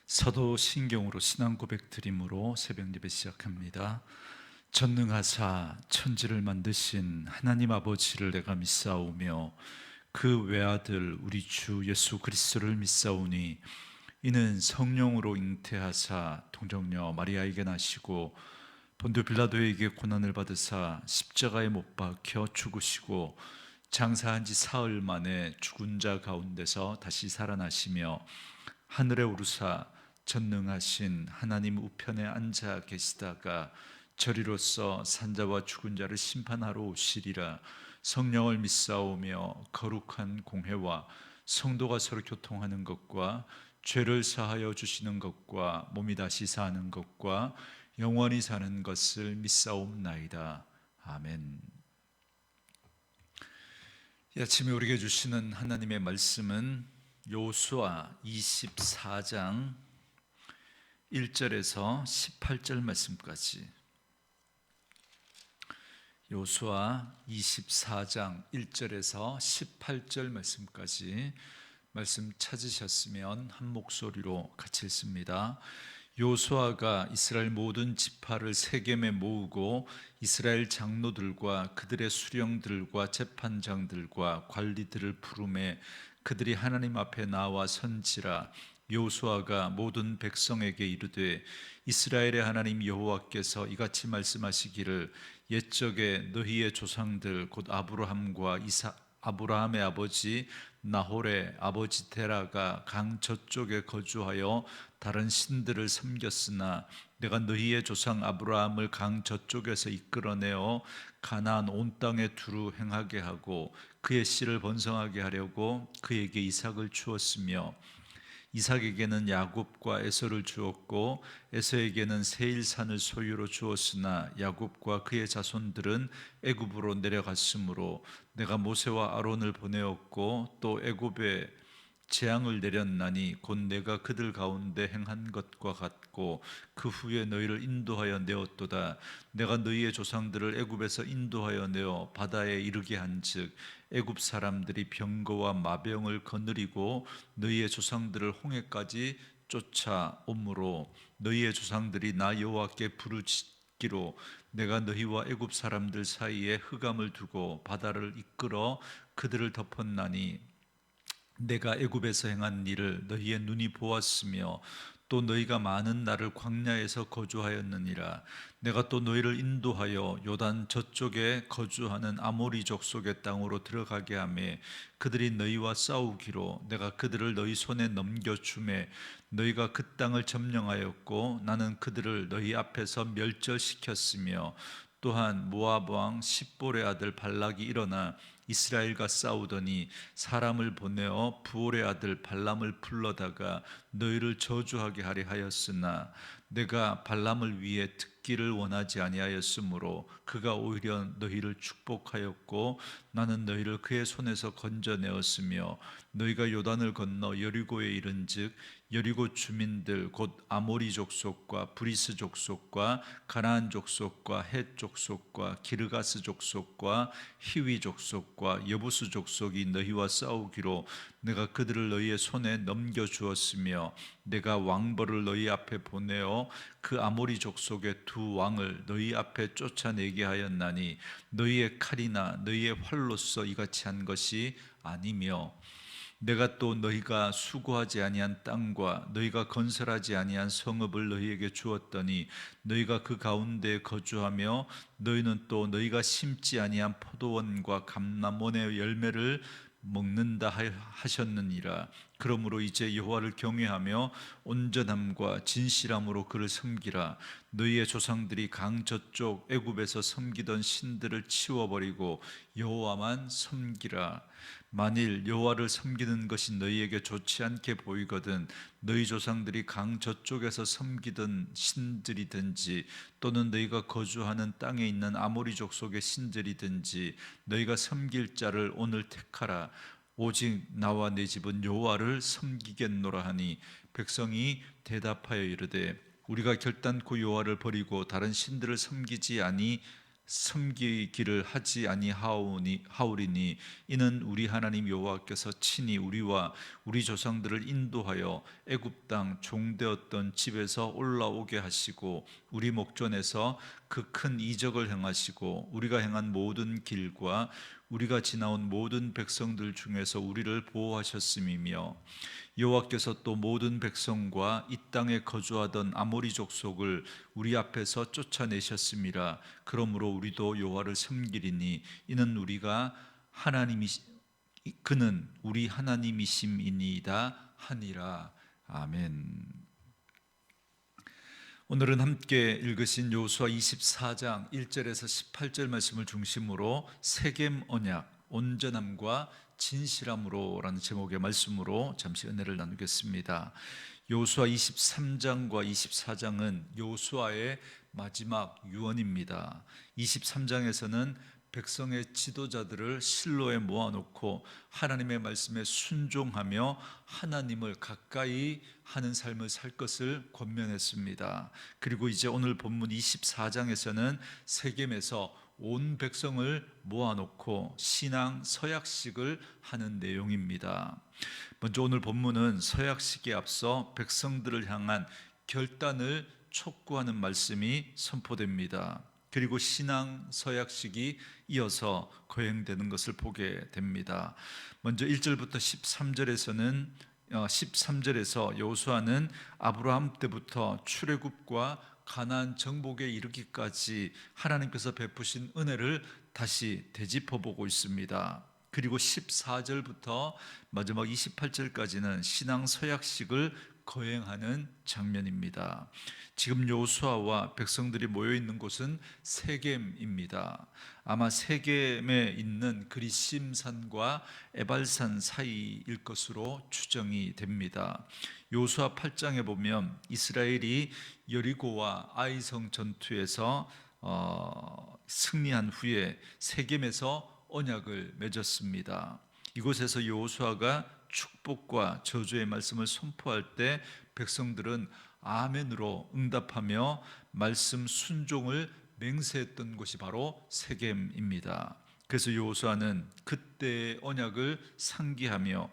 사도신경으로 신앙 고백 드림으로 새벽 예배 시작합니다. 전능하사 천지를 만드신 하나님 아버지를 내가 믿사오며 그 외아들 우리 주 예수 그리스도를 믿사오니 이는 성령으로 잉태하사 동정녀 마리아에게 나시고 본dio 빌라도에게 고난을 받으사 십자가에 못 박혀 죽으시고 장사한 지 사흘 만에 죽은 자 가운데서 다시 살아나시며 하늘에 오르사 전능하신 하나님 우편에 앉아 계시다가 저리로서 산자와 죽은 자를 심판하러 오시리라. 성령을 믿사오며 거룩한 공회와 성도가 서로 교통하는 것과 죄를 사하여 주시는 것과 몸이 다시 사는 것과 영원히 사는 것을 믿사옵나이다. 아멘. 이 아침에 우리에게 주시는 하나님의 말씀은 여호수아 24장 1절에서 18절 말씀까지. 여호수아 24장 1절에서 18절 말씀까지 말씀 찾으셨으면 한 목소리로 같이 읽습니다. 여호수아가 이스라엘 모든 지파를 세겜에 모으고 이스라엘 장로들과 그들의 수령들과 재판장들과 관리들을 부르매 그들이 하나님 앞에 나와 선지라. 여호수아가 모든 백성에게 이르되 이스라엘의 하나님 여호와께서 이같이 말씀하시기를 옛적에 너희의 조상들 곧 아브라함과 아브라함의 아버지 나홀의 아버지 데라가 강 저쪽에 거주하여 다른 신들을 섬겼으나 내가 너희의 조상 아브라함을 강 저쪽에서 이끌어내어 가나안 온 땅에 두루 행하게 하고 그의 씨를 번성하게 하려고 그에게 이삭을 주었으며 이삭에게는 야곱과 에서를 주었고 에서에게는 세일산을 소유로 주었으나 야곱과 그의 자손들은 애굽으로 내려갔으므로 내가 모세와 아론을 보내었고 또 애굽에 재앙을 내렸나니 곧 내가 그들 가운데 행한 것과 같고 그 후에 너희를 인도하여 내었도다. 내가 너희의 조상들을 애굽에서 인도하여 내어 바다에 이르게 한즉 애굽 사람들이 병거와 마병을 거느리고 너희의 조상들을 홍해까지 쫓아오므로 너희의 조상들이 나 여호와께 부르짖기로 내가 너희와 애굽 사람들 사이에 흑암을 두고 바다를 이끌어 그들을 덮었나니 내가 애굽에서 행한 일을 너희의 눈이 보았으며 또 너희가 많은 날을 광야에서 거주하였느니라. 내가 또 너희를 인도하여 요단 저쪽에 거주하는 아모리 족속의 땅으로 들어가게 하며 그들이 너희와 싸우기로 내가 그들을 너희 손에 넘겨주매 너희가 그 땅을 점령하였고 나는 그들을 너희 앞에서 멸절시켰으며 또한 모압 왕 십볼의 아들 발락이 일어나 이스라엘과 싸우더니 사람을 보내어 부올의 아들 발람을 불러다가 너희를 저주하게 하려 하였으나 내가 발람을 위해 듣기를 원하지 아니하였으므로 그가 오히려 너희를 축복하였고 나는 너희를 그의 손에서 건져내었으며 너희가 요단을 건너 여리고에 이른즉 여리고 주민들 곧 아모리 족속과 브리스 족속과 가나안 족속과 헷 족속과 기르가스 족속과 히위 족속과 여부스 족속이 너희와 싸우기로 내가 그들을 너희의 손에 넘겨주었으며 내가 왕벌을 너희 앞에 보내어 그 아모리 족속의 두 왕을 너희 앞에 쫓아내게 하였나니 너희의 칼이나 너희의 활로서 이같이 한 것이 아니며 내가 또 너희가 수고하지 아니한 땅과 너희가 건설하지 아니한 성읍을 너희에게 주었더니 너희가 그 가운데 거주하며 너희는 또 너희가 심지 아니한 포도원과 감람원의 열매를 먹는다 하셨느니라. 그러므로 이제 여호와를 경외하며 온전함과 진실함으로 그를 섬기라. 너희의 조상들이 강 저쪽 애굽에서 섬기던 신들을 치워버리고 여호와만 섬기라. 만일 여호와를 섬기는 것이 너희에게 좋지 않게 보이거든 너희 조상들이 강 저쪽에서 섬기던 신들이든지 또는 너희가 거주하는 땅에 있는 아모리 족속의 신들이든지 너희가 섬길 자를 오늘 택하라. 오직 나와 내 집은 여호와를 섬기겠노라 하니 백성이 대답하여 이르되 우리가 결단코 여호와를 버리고 다른 신들을 섬기지 섬기기를 하지 아니하오리니 이는 우리 하나님 여호와께서 친히 우리와 우리 조상들을 인도하여 애굽 땅 종되었던 집에서 올라오게 하시고 우리 목전에서 그 큰 이적을 행하시고 우리가 행한 모든 길과 우리가 지나온 모든 백성들 중에서 우리를 보호하셨음이며 여호와께서 또 모든 백성과 이 땅에 거주하던 아모리 족속을 우리 앞에서 쫓아내셨음이라. 그러므로 우리도 여호와를 섬기리니 이는 그는 우리 하나님이심이니이다 하니라. 아멘. 오늘은 함께 읽으신 여호수아 24장 1절에서 18절 말씀을 중심으로 세겜 언약, 온전함과 진실함으로라는 제목의 말씀으로 잠시 은혜를 나누겠습니다. 여호수아 23장과 24장은 여호수아의 마지막 유언입니다. 23장에서는 백성의 지도자들을 실로에 모아놓고 하나님의 말씀에 순종하며 하나님을 가까이 하는 삶을 살 것을 권면했습니다. 그리고 이제 오늘 본문 24장에서는 세겜에서 온 백성을 모아놓고 신앙 서약식을 하는 내용입니다. 먼저 오늘 본문은 서약식에 앞서 백성들을 향한 결단을 촉구하는 말씀이 선포됩니다. 그리고 신앙 서약식이 이어서 거행되는 것을 보게 됩니다. 먼저 1절부터 13절에서 여호수아는 아브라함 때부터 출애굽과 가나안 정복에 이르기까지 하나님께서 베푸신 은혜를 다시 되짚어보고 있습니다. 그리고 14절부터 마지막 28절까지는 신앙 서약식을 거행하는 장면입니다. 지금 여호수아와 백성들이 모여 있는 곳은 세겜입니다. 아마 세겜에 있는 그리심산과 에발산 사이일 것으로 추정이 됩니다. 여호수아 8장에 보면 이스라엘이 여리고와 아이성 전투에서 승리한 후에 세겜에서 언약을 맺었습니다. 이곳에서 여호수아가 축복과 저주의 말씀을 선포할 때 백성들은 아멘으로 응답하며 말씀 순종을 맹세했던 곳이 바로 세겜입니다. 그래서 여호수아는 그때의 언약을 상기하며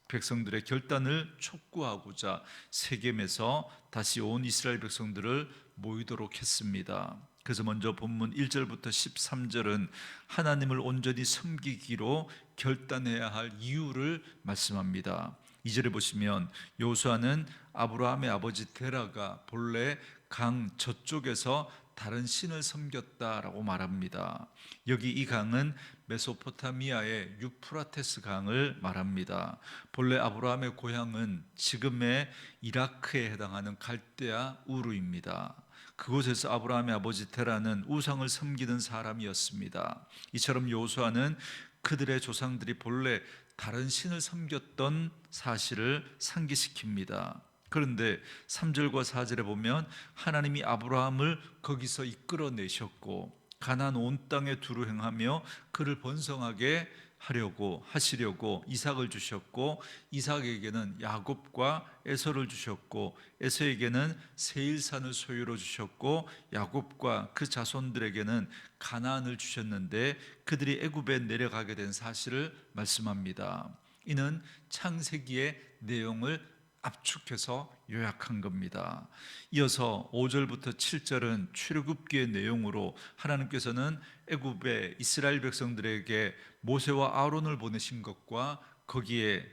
백성들의 결단을 촉구하고자 세겜에서 다시 온 이스라엘 백성들을 모이도록 했습니다. 그래서 먼저 본문 1절부터 13절은 하나님을 온전히 섬기기로 결단해야 할 이유를 말씀합니다. 2절에 보시면 여호수아는 아브라함의 아버지 데라가 본래 강 저쪽에서 다른 신을 섬겼다라고 말합니다. 여기 이 강은 메소포타미아의 유프라테스 강을 말합니다. 본래 아브라함의 고향은 지금의 이라크에 해당하는 갈대아 우르입니다. 그곳에서 아브라함의 아버지 데라는 우상을 섬기는 사람이었습니다. 이처럼 여호수아는 그들의 조상들이 본래 다른 신을 섬겼던 사실을 상기시킵니다. 그런데 3절과 4절에 보면 하나님이 아브라함을 거기서 이끌어내셨고 가나안 온 땅에 두루 행하며 그를 번성하게 하시려고 이삭을 주셨고 이삭에게는 야곱과 에서를 주셨고 에서에게는 세일산을 소유로 주셨고 야곱과 그 자손들에게는 가나안을 주셨는데 그들이 애굽에 내려가게 된 사실을 말씀합니다. 이는 창세기의 내용을 압축해서 요약한 겁니다. 이어서 5절부터 7절은 출애굽기의 내용으로 하나님께서는 애굽의 이스라엘 백성들에게 모세와 아론을 보내신 것과 거기에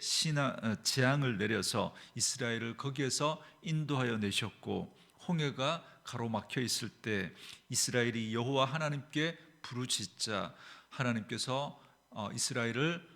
재앙을 내려서 이스라엘을 거기에서 인도하여 내셨고 홍해가 가로막혀 있을 때 이스라엘이 여호와 하나님께 부르짖자 하나님께서 이스라엘을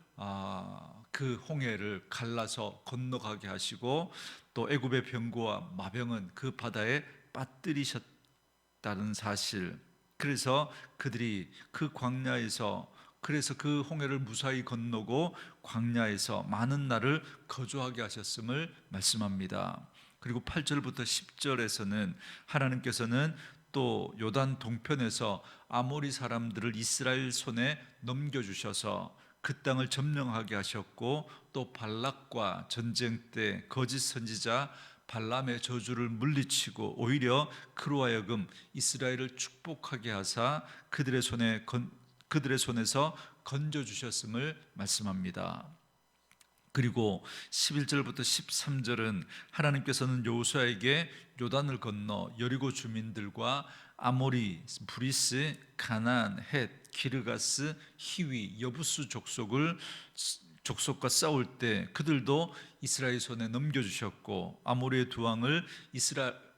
그 홍해를 갈라서 건너가게 하시고 또 애굽의 병거와 마병은 그 바다에 빠뜨리셨다는 사실. 그래서 그들이 그 광야에서 그래서 그 홍해를 무사히 건너고 광야에서 많은 날을 거주하게 하셨음을 말씀합니다. 그리고 8절부터 10절에서는 하나님께서는 또 요단 동편에서 아모리 사람들을 이스라엘 손에 넘겨주셔서 그 땅을 점령하게 하셨고 또 발락과 전쟁 때 거짓 선지자 발람의 저주를 물리치고 오히려 그로 하여금 이스라엘을 축복하게 하사 그들의 손에서 건져 주셨음을 말씀합니다. 그리고 11절부터 13절은 하나님께서는 여호수아에게 요단을 건너 여리고 주민들과 아모리, 브리스, 가나안, 헷, 기르가스, 히위, 여부스 족속과 싸울 때 그들도 이스라엘 손에 넘겨주셨고 아모리의 두 왕을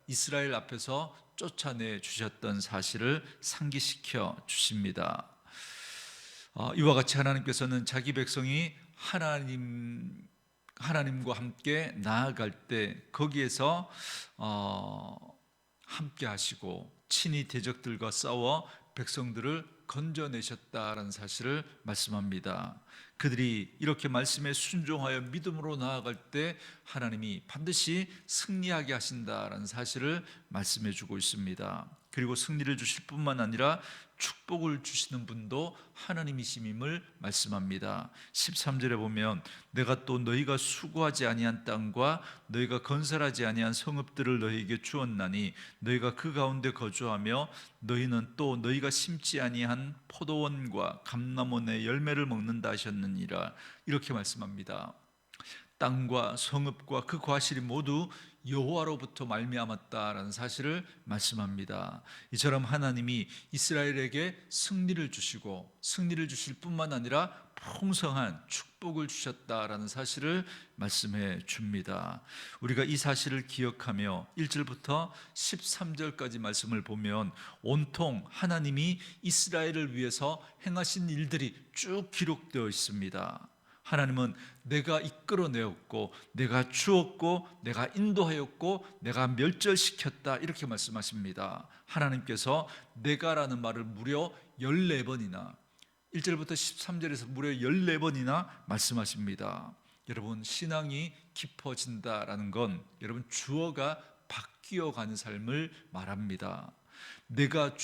이스라엘 앞에서 쫓아내 주셨던 사실을 상기시켜 주십니다. 이와 같이 하나님께서는 자기 백성이 하나님과 함께 나아갈 때 거기에서 함께 하시고 친히 대적들과 싸워 백성들을 건져내셨다라는 사실을 말씀합니다. 그들이 이렇게 말씀에 순종하여 믿음으로 나아갈 때 하나님이 반드시 승리하게 하신다라는 사실을 말씀해 주고 있습니다. 그리고 승리를 주실 뿐만 아니라 축복을 주시는 분도 하나님이심임을 말씀합니다. 13절에 보면 내가 또 너희가 수고하지 아니한 땅과 너희가 건설하지 아니한 성읍들을 너희에게 주었나니 너희가 그 가운데 거주하며 너희는 또 너희가 심지 아니한 포도원과 감람원의 열매를 먹는다 하셨느니라. 이렇게 말씀합니다. 땅과 성읍과 그 과실이 모두 여호와로부터 말미암았다라는 사실을 말씀합니다. 이처럼 하나님이 이스라엘에게 승리를 주시고 승리를 주실 뿐만 아니라 풍성한 축복을 주셨다라는 사실을 말씀해 줍니다. 우리가 이 사실을 기억하며 1절부터 13절까지 말씀을 보면 온통 하나님이 이스라엘을 위해서 행하신 일들이 쭉 기록되어 있습니다. 하나님은 내가 이끌어내었고 내가 주었고 내가 인도하였고 내가 멸절시켰다 이렇게 말씀하십니다. 하나님께서 내가라는 말을 무려 14번이나 1절부터 13절에서 무려 14번이나 말씀하십니다. 여러분 신앙이 깊어진다라는 건 여러분 주어가 바뀌어가는 삶을 말합니다. 내가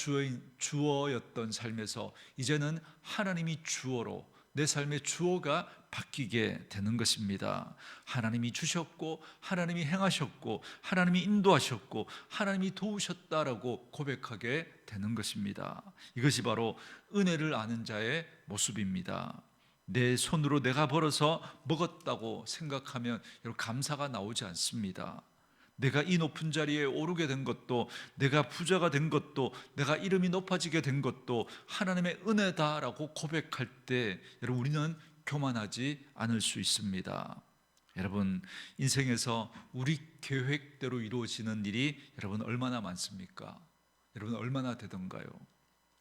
주어였던 삶에서 이제는 하나님이 주어로 내 삶의 주어가 바뀌게 되는 것입니다. 하나님이 주셨고 하나님이 행하셨고 하나님이 인도하셨고 하나님이 도우셨다라고 고백하게 되는 것입니다. 이것이 바로 은혜를 아는 자의 모습입니다. 내 손으로 내가 벌어서 먹었다고 생각하면 여러분 감사가 나오지 않습니다. 내가 이 높은 자리에 오르게 된 것도 내가 부자가 된 것도 내가 이름이 높아지게 된 것도 하나님의 은혜다라고 고백할 때 여러분 우리는 교만하지 않을 수 있습니다. 여러분 인생에서 우리 계획대로 이루어지는 일이 여러분 얼마나 많습니까? 여러분 얼마나 되던가요?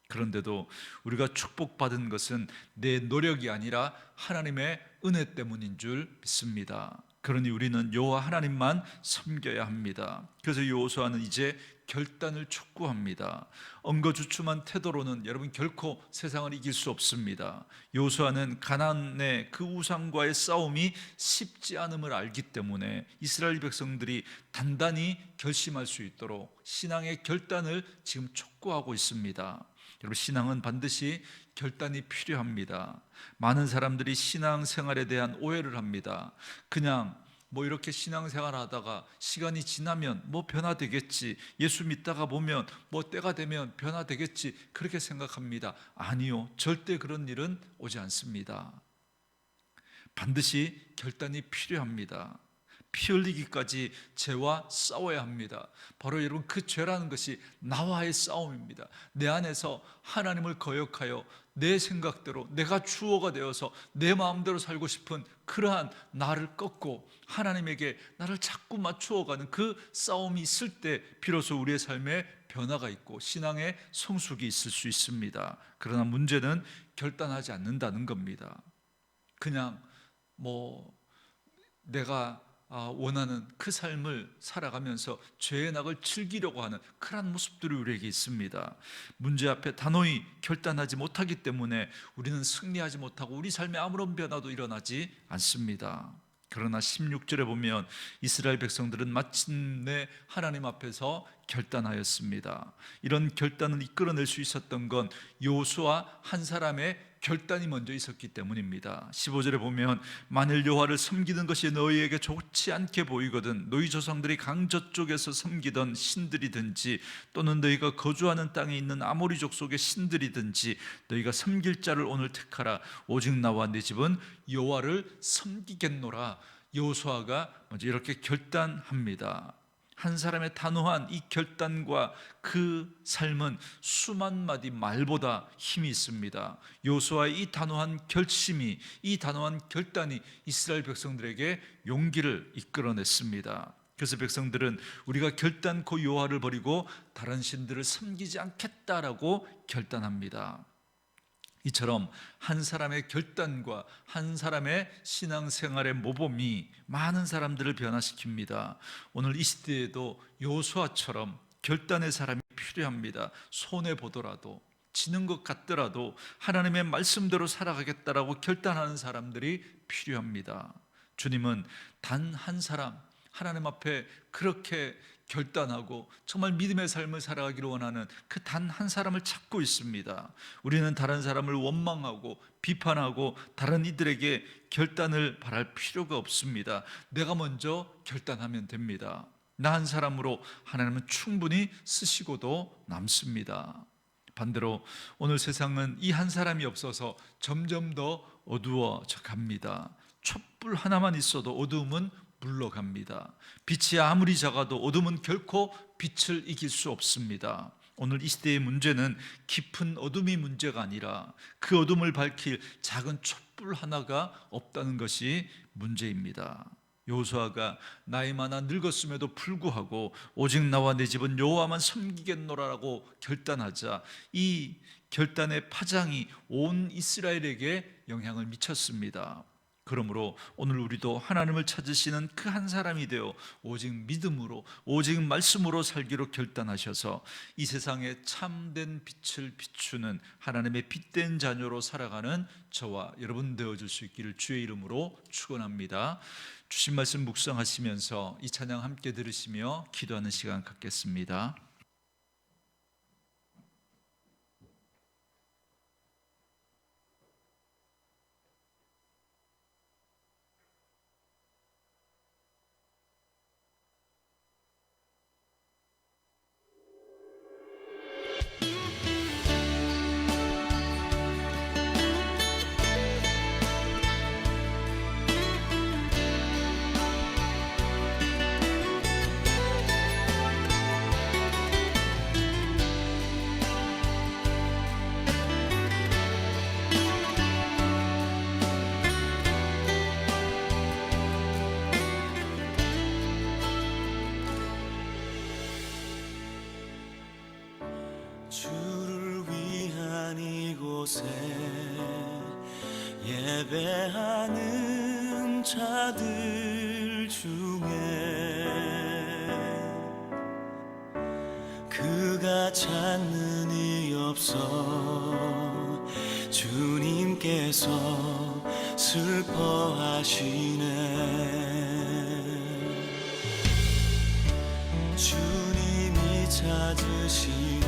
그런데도 우리가 축복받은 것은 내 노력이 아니라 하나님의 은혜 때문인 줄 믿습니다. 그러니 우리는 여호와 하나님만 섬겨야 합니다. 그래서 여호수아는 이제 결단을 촉구합니다. 엉거주춤한 태도로는 여러분 결코 세상을 이길 수 없습니다. 여호수아는 가나안의 그 우상과의 싸움이 쉽지 않음을 알기 때문에 이스라엘 백성들이 단단히 결심할 수 있도록 신앙의 결단을 지금 촉구하고 있습니다. 여러분 신앙은 반드시 결단이 필요합니다. 많은 사람들이 신앙생활에 대한 오해를 합니다. 그냥 이렇게 신앙생활 하다가 시간이 지나면 변화되겠지, 예수 믿다가 보면 때가 되면 변화되겠지 그렇게 생각합니다. 아니요, 절대 그런 일은 오지 않습니다. 반드시 결단이 필요합니다. 피 흘리기까지 죄와 싸워야 합니다. 바로 여러분 그 죄라는 것이 나와의 싸움입니다. 내 안에서 하나님을 거역하여 내 생각대로 내가 주어가 되어서 내 마음대로 살고 싶은 그러한 나를 꺾고 하나님에게 나를 자꾸 맞추어가는 그 싸움이 있을 때 비로소 우리의 삶에 변화가 있고 신앙의 성숙이 있을 수 있습니다. 그러나 문제는 결단하지 않는다는 겁니다. 그냥 내가 원하는 그 삶을 살아가면서 죄의 낙을 즐기려고 하는 그러한 모습들이 우리에게 있습니다. 문제 앞에 단호히 결단하지 못하기 때문에 우리는 승리하지 못하고 우리 삶에 아무런 변화도 일어나지 않습니다. 그러나 16절에 보면 이스라엘 백성들은 마침내 하나님 앞에서 결단하였습니다. 이런 결단을 이끌어낼 수 있었던 건 여호수아 한 사람의 결단이 먼저 있었기 때문입니다. 15절에 보면 만일 여호와를 섬기는 것이 너희에게 좋지 않게 보이거든 너희 조상들이 강 저쪽에서 섬기던 신들이든지 또는 너희가 거주하는 땅에 있는 아모리족 속의 신들이든지 너희가 섬길 자를 오늘 택하라. 오직 나와 내 집은 여호와를 섬기겠노라. 여호수아가 먼저 이렇게 결단합니다. 한 사람의 단호한 이 결단과 그 삶은 수만 마디 말보다 힘이 있습니다. 여호수아의 이 단호한 결심이, 이 단호한 결단이 이스라엘 백성들에게 용기를 이끌어냈습니다. 그래서 백성들은 우리가 결단코 여호와를 버리고 다른 신들을 섬기지 않겠다라고 결단합니다. 이처럼 한 사람의 결단과 한 사람의 신앙생활의 모범이 많은 사람들을 변화시킵니다. 오늘 이 시대에도 여호수아처럼 결단의 사람이 필요합니다. 손해보더라도, 지는 것 같더라도 하나님의 말씀대로 살아가겠다라고 결단하는 사람들이 필요합니다. 주님은 단 한 사람, 하나님 앞에 그렇게 결단하고 정말 믿음의 삶을 살아가기를 원하는 그 단 한 사람을 찾고 있습니다. 우리는 다른 사람을 원망하고 비판하고 다른 이들에게 결단을 바랄 필요가 없습니다. 내가 먼저 결단하면 됩니다. 나 한 사람으로 하나님은 충분히 쓰시고도 남습니다. 반대로 오늘 세상은 이 한 사람이 없어서 점점 더 어두워져 갑니다. 촛불 하나만 있어도 어두움은 물러갑니다. 빛이 아무리 작아도 어둠은 결코 빛을 이길 수 없습니다. 오늘 이 시대의 문제는 깊은 어둠이 문제가 아니라 그 어둠을 밝힐 작은 촛불 하나가 없다는 것이 문제입니다. 여호수아가 나이 많아 늙었음에도 불구하고 오직 나와 내 집은 여호와만 섬기겠노라라고 결단하자 이 결단의 파장이 온 이스라엘에게 영향을 미쳤습니다. 그러므로 오늘 우리도 하나님을 찾으시는 그 한 사람이 되어 오직 믿음으로 오직 말씀으로 살기로 결단하셔서 이 세상에 참된 빛을 비추는 하나님의 빛된 자녀로 살아가는 저와 여러분 되어줄 수 있기를 주의 이름으로 축원합니다. 주신 말씀 묵상하시면서 이 찬양 함께 들으시며 기도하는 시간 갖겠습니다. 주를 위한 이곳에 예배하는 자들 중에 그가 찾는 이 없어 주님께서 슬퍼하시네. 주님이 찾으시는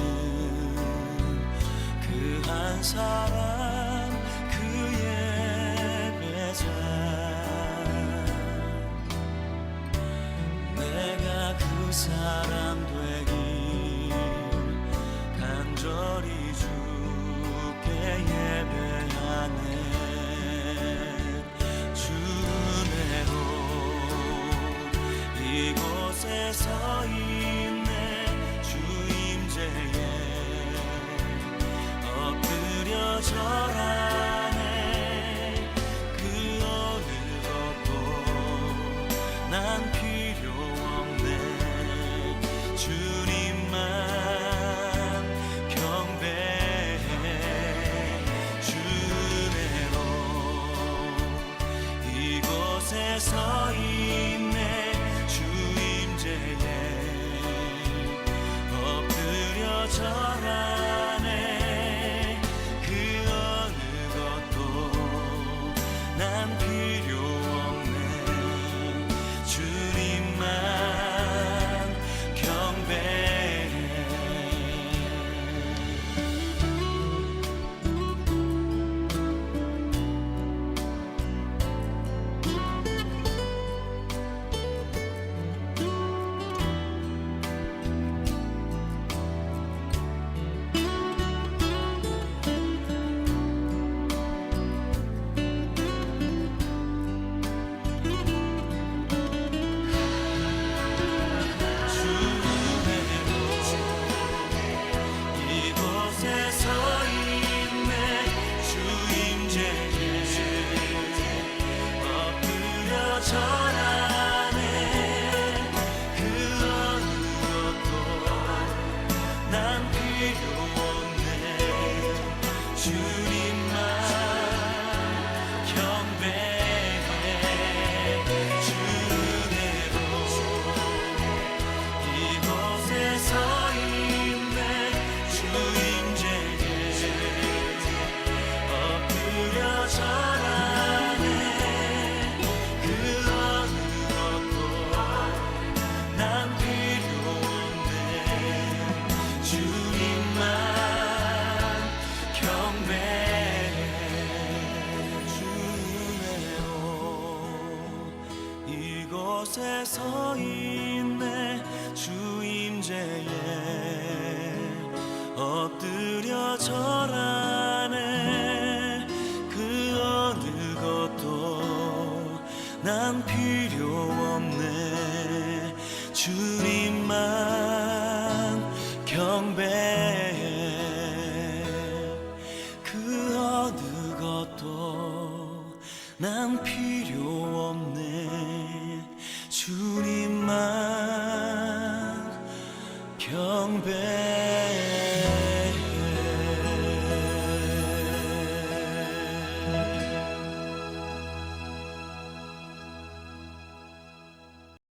그 한 사람 그 예배자 내가 그 사람 되길 간절히 주께 예배하네. 주네로 이곳에 서 있네. 주임제에 엎드려 절하네. 그 어느 것도 난 필요 없네. 주님만 경배해. 주네로 이곳에 서 있네. 주임제에 엎드려 절하네. 그 어느 것도 난 필요 없네. 주님만 경배해. 절 안에 그 어느 것도 난 필요 없네 주님만 경배해 주 은혜로 이곳에 서 있네 주 임재에 엎드려 절 안에 그 어느 것도 난 필요 없네 주님만 경배해 주 은혜로 이곳에 서 있네 주 임재에 엎드려 절 안에 그 어느 것도 난 필요 없네 주님만 경배해 그 어느 것도 난 필요 없네